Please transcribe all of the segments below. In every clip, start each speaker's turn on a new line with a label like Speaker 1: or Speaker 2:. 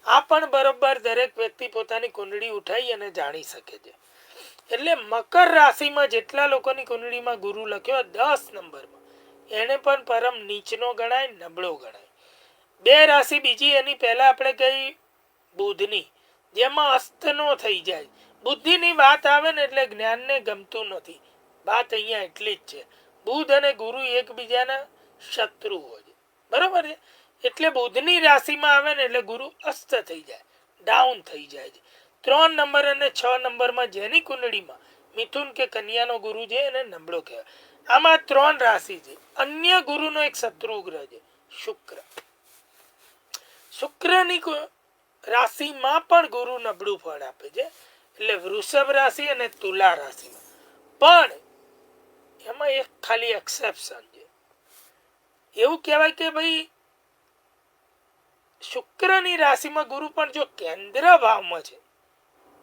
Speaker 1: આ પણ બરોબર દરેક વ્યક્તિ પોતાની કુંડળી ઉઠાઈ અને જાણી શકે છે. એટલે મકર રાશિમાં જેટલા લોકોની કુંડળીમાં ગુરુ લખ્યો 10 નંબરમાં, એને પણ પરમ નીચનો ગણાય, નબળો ગણાય. 2 રાશિ બીજી એની પહેલા આપણે કઈ બુધની, જેમાં અસ્તનો થઈ જાય. બુદ્ધિની વાત આવે ને એટલે જ્ઞાનને ગમતું નથી. વાત અહીંયા એટલી જ છે. બુધ અને ગુરુ એકબીજાના શત્રુઓ છે, બરોબર છે. એટલે બુધની રાશિમાં આવે ને એટલે ગુરુ અસ્ત થઈ જાય, ડાઉન થઈ જાય છે. 3 નંબર અને 6 નંબરમાં જેની કુંડળીમાં મિથુન કે કન્યાનો ગુરુ છે એને નબળો કહેવાય. આમાં 3 રાશિ છે. અન્ય ગુરુનો એક શત્રુ ગ્રહ છે શુક્ર. શુક્રની રાશિમાં પણ ગુરુ નબળું ફળ આપે છે. એટલે વૃષભ રાશિ અને તુલા રાશિમાં પણ એમાં એક ખાલી એક્સેપ્શન છે. એવું કહેવાય કે ભાઈ શુક્રની રાશિમાં ગુરુ પણ જો કેન્દ્ર ભાવમાં છે,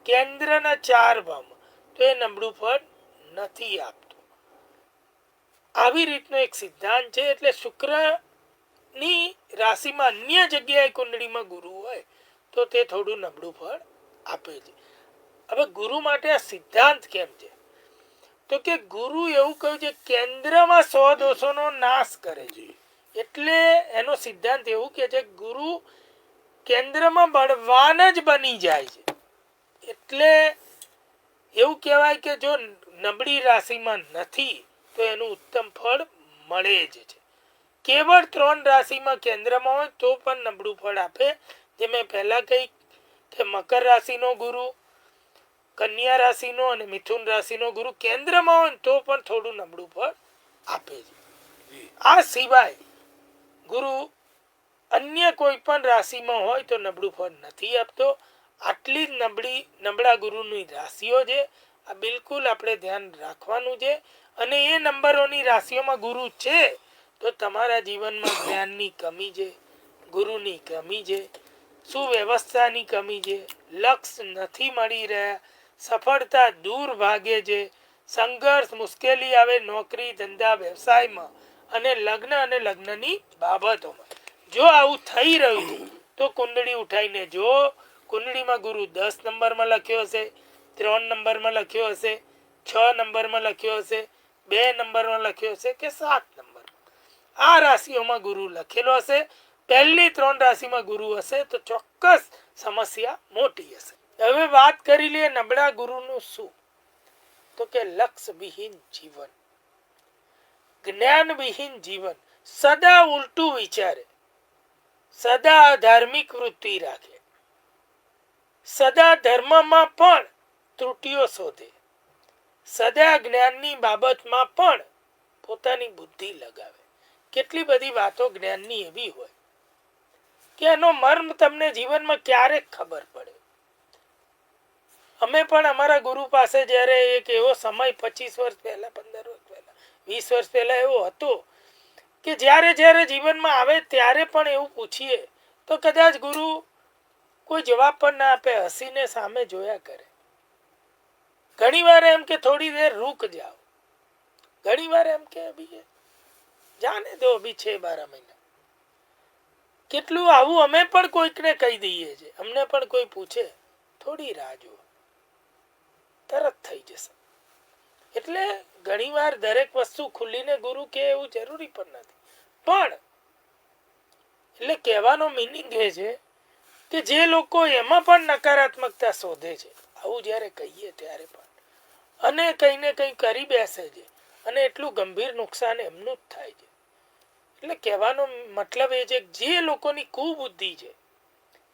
Speaker 1: કેન્દ્રના 4 ભાવમાં, તો એ નબળું ફળ નથી આપતું. આવી રીતનો એક સિદ્ધાંત છે. એટલે શુક્રની રાશિમાં અન્ય જગ્યાએ કુંડળીમાં ગુરુ હોય તો તે થોડું નબળું ફળ આપે છે. હવે ગુરુ માટે આ સિદ્ધાંત કેમ છે? તો કે ગુરુ એવું કહ્યું છે કેન્દ્રમાં 100 દોષોનો નાશ કરે છે. એટલે એનો સિદ્ધાંત એવું કે છે ગુરુ કેન્દ્રમાં બળવાન જ બની જાય છે. એટલે એવું કહેવાય કે જો નબળી રાશિમાં નથી તો એનું ઉત્તમ ફળ મળે જ છે. કેવળ 3 રાશિમાં કેન્દ્રમાં હોય તો પણ નબળું ફળ આપે. જે મેં પહેલા કહી કે મકર રાશિનો ગુરુ, કન્યા રાશિનો અને મિથુન રાશિનો ગુરુ કેન્દ્રમાં હોય તો પણ થોડું નબળું ફળ આપે છે. આ સિવાય ગુરુ અન્ય કોઈ પણ રાશિમાં હોય તો નબળું ફળ નથી આપતો. આટલી જ નબળા ગુરુની રાશિઓ છે. આ બિલકુલ આપણે ધ્યાન રાખવાનું છે. અને એ નંબરોની રાશિઓમાં ગુરુ છે તો તમારા જીવનમાં જ્ઞાનની કમી છે, ગુરુની કમી છે, સુવ્યવસ્થાની કમી છે, લક્ષ્ય નથી મળી રહ્યા, સફળતા દૂર ભાગે છે, સંઘર્ષ મુશ્કેલી આવે નોકરી ધંધા વ્યવસાયમાં અને લગ્નની બાબતોમાં. જો આવું થઈ રહ્યું છે તો કુંડળી ઉઠાઈને જો કુંડળીમાં ગુરુ 10 નંબરમાં લખ્યો હશે, 3 નંબરમાં લખ્યો હશે, 6 નંબરમાં લખ્યો હશે, 2 નંબરમાં લખ્યો હશે કે 7 નંબર, આ રાશિઓમાં ગુરુ લખેલો હશે, પહેલી 3 રાશિમાં ગુરુ હશે તો ચોક્કસ સમસ્યા મોટી હશે. હવે વાત કરી લઈએ નબળા ગુરુનું શું. તો કે લક્ષ્યવિહીન જીવન, જ્ઞાનવિહીન જીવન, સદા ઉલટું વિચારે, સદા ધાર્મિક વૃત્તિ રાખે, સદા ધર્મમાં પણ ત્રુટિઓ શોધે, સદા જ્ઞાનની બાબતમાં પણ પોતાની બુદ્ધિ લગાવે. કેટલી બધી વાતો જ્ઞાનની એવી હોય કે એનો મર્મ તમને જીવનમાં ક્યારેક ખબર પડે. અમે પણ અમારા ગુરુ પાસે જ્યારે એક એવો સમય 25 વર્ષ પહેલા, 15 વર્ષ પહેલા, 20 વર્ષ પહેલા એવો હતો કે જ્યારે જ્યારે જીવનમાં આવે ત્યારે પણ એવું પૂછીએ તો કદાચ ગુરુ કોઈ જવાબ પણ ના આપે, હસીને સામે જોયા કરે. ઘણી વાર એમ કે થોડી દેર રૂક જાઓ, ઘણી વાર એમ કે અભી જાને દો અભી 6-12 મહિના. કેટલું આવું અમે પણ કોઈકને કહી દઈએ છીએ. અમને પણ કોઈ પૂછે થોડી રાહ જુઓ, તરત થઈ જશે. એટલે ઘણીવાર દરેક વસ્તુ ખુલ્લીને ગુરુ કે એવું જરૂરી પણ નથી. પણ એટલે કહેવાનો મિનિંગ એ છે કે જે લોકો એમાં પણ નકારાત્મકતા શોધે છે, આવું જ્યારે કહીએ ત્યારે પણ, અને કંઈ ને કંઈ કરી બેસે છે અને એટલું ગંભીર નુકસાન એમનું જ થાય છે. એટલે કહેવાનો મતલબ એ છે જે લોકોની કુબુદ્ધિ છે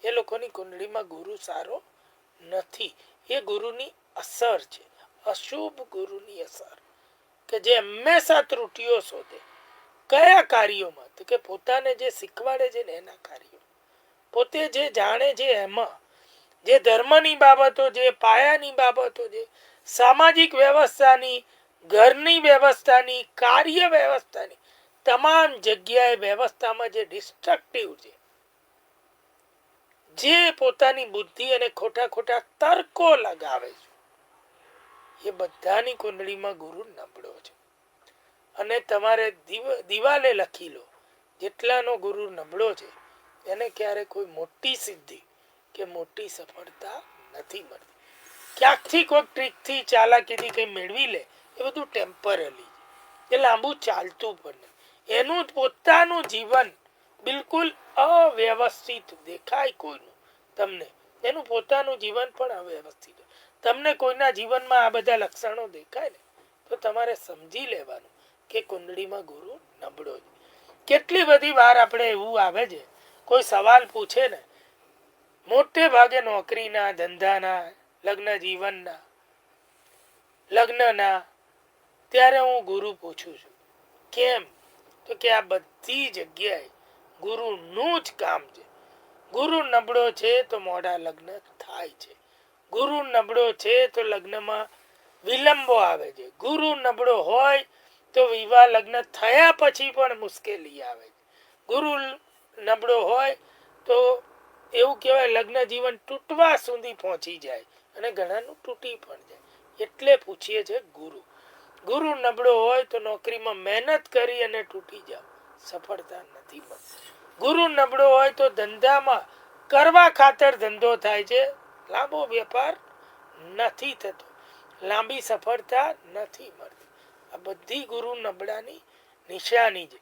Speaker 1: એ લોકોની કુંડળીમાં ગુરુ સારો નથી. એ ગુરુની અસર છે, અશુભ ગુરુની અસર, કે જે હંમેશા ત્રુટિઓ શોધે. કયા કાર્યોમાં? તો કે પોતાને જે શીખવાડે છે ને એના કાર્યો, પોતે જે જાણે છે એમાં, જે ધર્મની બાબતો, જે પાયાની બાબતો છે, સામાજિક વ્યવસ્થાની, ઘરની વ્યવસ્થાની, કાર્ય વ્યવસ્થાની, તમામ જગ્યાએ વ્યવસ્થામાં જે ડિસ્ટ્રક્ટિવ છે, જે પોતાની બુદ્ધિ અને ખોટા ખોટા તર્કો લગાવે છે, એ બધાની કુંડળીમાં ગુરુ નબળો છે. અને તમારે દિવાલે લખી લો જેટલાનો ગુરુ નબળો છે એને ક્યારે કોઈ મોટી સિદ્ધિ કે મોટી સફળતા નથી મળતી. ક્યાંકથી કોઈક ટ્રીકથી ચાલાકીથી કંઈ મેળવી લે એ બધું ટેમ્પરરી, એ લાંબુ ચાલતું પણ નહીં. એનું પોતાનું જીવન બિલકુલ અવ્યવસ્થિત દેખાય કોઈનું તમને, એનું પોતાનું જીવન પણ અવ્યવસ્થિત. તમને કોઈના જીવનમાં આ બધા લક્ષણો દેખાય ને તો તમારે સમજી લેવાનું કે કુંડળીમાં ગુરુ નબળો છે. કેટલી બધી વાર આપણે એવું આવે છે, કોઈ સવાલ પૂછે ને, મોટે ભાગે નોકરીના, ધંધાના, લગ્ન જીવનના, લગ્નના, ત્યારે હું ગુરુ પૂછું છું. કેમ? તો કે આ બધી જગ્યાએ ગુરુનું જ કામ છે. ગુરુ નબળો છે તો મોડા લગ્ન થાય છે. ગુરુ નબળો છે તો લગ્નમાં વિલંબો આવે છે. ગુરુ નબળો હોય તો વિવાહ લગ્ન થયા પછી પણ મુશ્કેલી આવે છે. ગુરુ નબળો હોય તો એવું કહેવાય લગ્ન જીવન તૂટવા સુધી પહોંચી જાય અને ઘણાનું તૂટી પણ જાય. એટલે પૂછીએ છે ગુરુ. ગુરુ નબળો હોય તો નોકરીમાં મહેનત કરી અને તૂટી જાવ, સફળતા નથી મળતી. ગુરુ નબળો હોય તો ધંધામાં કરવા ખાતર ધંધો થાય છે, લાંબો વેપાર નથી થતો, લાંબી સફળતા નથી મળતી. આ બધી ગુરુ નબળાની નિશાની છે.